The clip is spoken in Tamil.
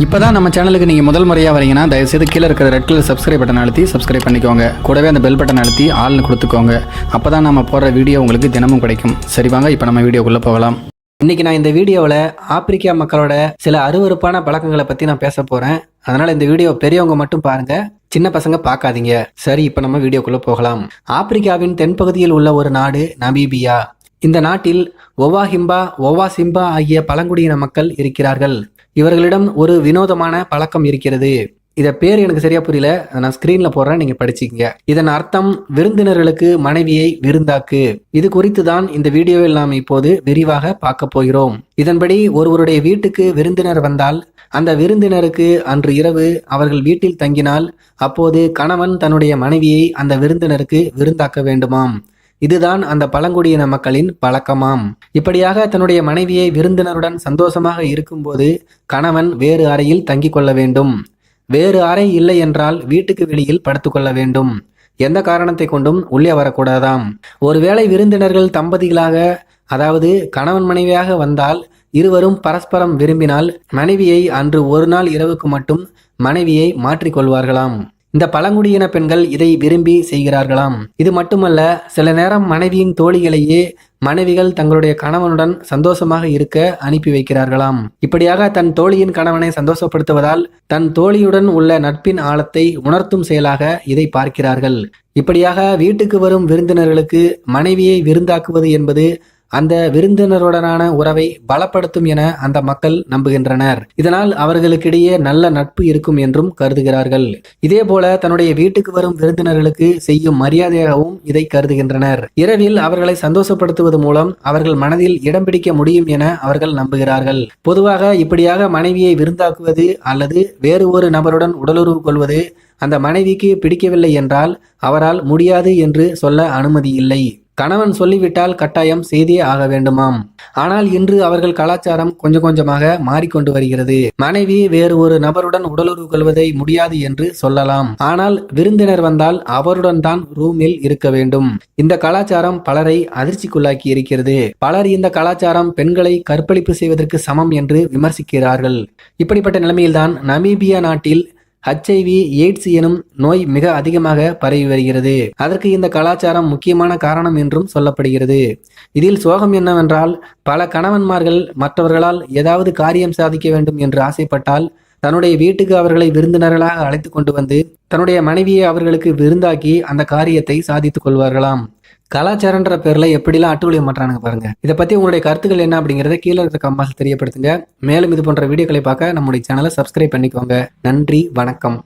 இப்போதான் நம்ம சேனலுக்கு நீங்கள் முதல் முறையாக வரீங்கன்னா தயவுசெய்து கீழே இருக்கிற ரெட் கலர் சப்ஸ்கிரைப் பட்டன் அழுத்தி சப்ஸ்கிரைப் பண்ணிக்கோங்க. கூடவே அந்த பெல் பட்டன் அழுத்தி ஆள்னு கொடுத்துக்கோங்க. அப்போ தான் நம்ம போடுற வீடியோ உங்களுக்கு தினமும் கிடைக்கும். சரி வாங்க இப்போ நம்ம வீடியோக்குள்ளே போகலாம். இன்றைக்கி நான் இந்த வீடியோவில் ஆப்பிரிக்கா மக்களோட சில அருவருப்பான பழக்கங்களை பற்றி நான் பேச போகிறேன். அதனால் இந்த வீடியோ பெரியவங்க மட்டும் பாருங்கள், சின்ன பசங்க பார்க்காதீங்க. சரி இப்போ நம்ம வீடியோக்குள்ளே போகலாம். ஆப்பிரிக்காவின் தென்பகுதியில் உள்ள ஒரு நாடு நமீபியா. இந்த நாட்டில் ஒவா சிம்பா ஆகிய பழங்குடியின மக்கள் இருக்கிறார்கள். இவர்களிடம் ஒரு வினோதமான பழக்கம் இருக்கிறது. இத பேர் எனக்கு சரியா புரியல, நான் ஸ்கிரீன்ல போடுறேன், நீங்க படிச்சுக்கங்க. இதன் அர்த்தம் விருந்தினர்களுக்கு மனைவியை விருந்தாக்கு. இது குறித்து தான் இந்த வீடியோவில் நாம் இப்போது விரிவாக பார்க்க போகிறோம். இதன்படி ஒருவருடைய வீட்டுக்கு விருந்தினர் வந்தால் அந்த விருந்தினருக்கு அன்று இரவு அவர்கள் வீட்டில் தங்கினால் அப்போது கணவன் தன்னுடைய மனைவியை அந்த விருந்தினருக்கு விருந்தாக்க வேண்டுமாம். இதுதான் அந்த பழங்குடியின மக்களின் பழக்கமாம். இப்படியாக தன்னுடைய மனைவியை விருந்தினருடன் சந்தோஷமாக இருக்கும்போது கணவன் வேறு அறையில் தங்கிக் கொள்ள வேண்டும். வேறு அறை இல்லை என்றால் வீட்டுக்கு வெளியில் படுத்துக்கொள்ள வேண்டும். எந்த காரணத்தை கொண்டும் உள்ளே வரக்கூடாதாம். ஒருவேளை விருந்தினர்கள் தம்பதிகளாக, அதாவது கணவன் மனைவியாக வந்தால் இருவரும் பரஸ்பரம் விரும்பினால் மனைவியை அன்று ஒரு நாள் இரவுக்கு மட்டும் மனைவியை மாற்றிக்கொள்வார்களாம். இந்த பழங்குடியின பெண்கள் இதை விரும்பி செய்கிறார்களாம். இது மட்டுமல்ல, சில நேரம் மனைவியின் தோழிகளையே மனைவிகள் தங்களுடைய கணவனுடன் சந்தோஷமாக இருக்க அனுப்பி வைக்கிறார்களாம். இப்படியாக தன் தோழியின் கணவனை சந்தோஷப்படுத்துவதால் தன் தோழியுடன் உள்ள நட்பின் ஆழத்தை உணர்த்தும் செயலாக இதை பார்க்கிறார்கள். இப்படியாக வீட்டுக்கு வரும் விருந்தினர்களுக்கு மனைவியை விருந்தாக்குவது என்பது அந்த விருந்தினருடனான உறவை பலப்படுத்தும் என அந்த மக்கள் நம்புகின்றனர். இதனால் அவர்களுக்கிடையே நல்ல நட்பு இருக்கும் என்றும் கருதுகிறார்கள். இதே போல தன்னுடைய வீட்டுக்கு வரும் விருந்தினர்களுக்கு செய்யும் மரியாதையாகவும் இதை கருதுகின்றனர். இரவில் அவர்களை சந்தோஷப்படுத்துவது மூலம் அவர்கள் மனதில் இடம் பிடிக்க முடியும் என அவர்கள் நம்புகிறார்கள். பொதுவாக இப்படியாக மனைவியை விருந்தாக்குவது அல்லது வேறு ஒரு நபருடன் உடலுறவு கொள்வது அந்த மனைவிக்கு பிடிக்கவில்லை என்றால் அவரால் முடியாது என்று சொல்ல அனுமதி இல்லை. கணவன் சொல்லிவிட்டால் கட்டாயம் செய்தே ஆக வேண்டுமாம். ஆனால் இன்று அவர்கள் கலாச்சாரம் கொஞ்சம் கொஞ்சமாக மாறிக்கொண்டு வருகிறது. மனைவி வேறு ஒரு நபருடன் உடலுறவு கொள்வதை முடியாது என்று சொல்லலாம். ஆனால் விருந்தினர் வந்தால் அவருடன் தான் ரூமில் இருக்க வேண்டும். இந்த கலாச்சாரம் பலரை அதிர்ச்சிக்குள்ளாக்கி இருக்கிறது. பலர் இந்த கலாச்சாரம் பெண்களை கற்பழிப்பு செய்வதற்கு சமம் என்று விமர்சிக்கிறார்கள். இப்படிப்பட்ட நிலைமையில்தான் நமீபியா நாட்டில் HIV எய்ட்ஸ் எனும் நோய் மிக அதிகமாக பரவி வருகிறது. அதற்கு இந்த கலாச்சாரம் முக்கியமான காரணம் என்றும் சொல்லப்படுகிறது. இதில் சோகம் என்னவென்றால், பல கணவன்மார்கள் மற்றவர்களால் ஏதாவது காரியம் சாதிக்க வேண்டும் என்று ஆசைப்பட்டால் தன்னுடைய வீட்டுக்கு அவர்களை விருந்தினர்களாக அழைத்து கொண்டு வந்து தன்னுடைய மனைவியை அவர்களுக்கு விருந்தாக்கி அந்த காரியத்தை சாதித்துக் கொள்வார்களாம். கலாச்சாரன்ற பேர்ல எப்படிலாம் அட்டுழியம் மாட்டானுங்க பாருங்க. இதை பத்தி உங்களுடைய கருத்துக்கள் என்ன அப்படிங்கறத கீழே இருக்க கமெண்ட்ஸ் தெரியப்படுத்துங்க. மேலும் இது போன்ற வீடியோக்களை பார்க்க நம்முடைய சேனலை சப்ஸ்கிரைப் பண்ணிக்கோங்க. நன்றி, வணக்கம்.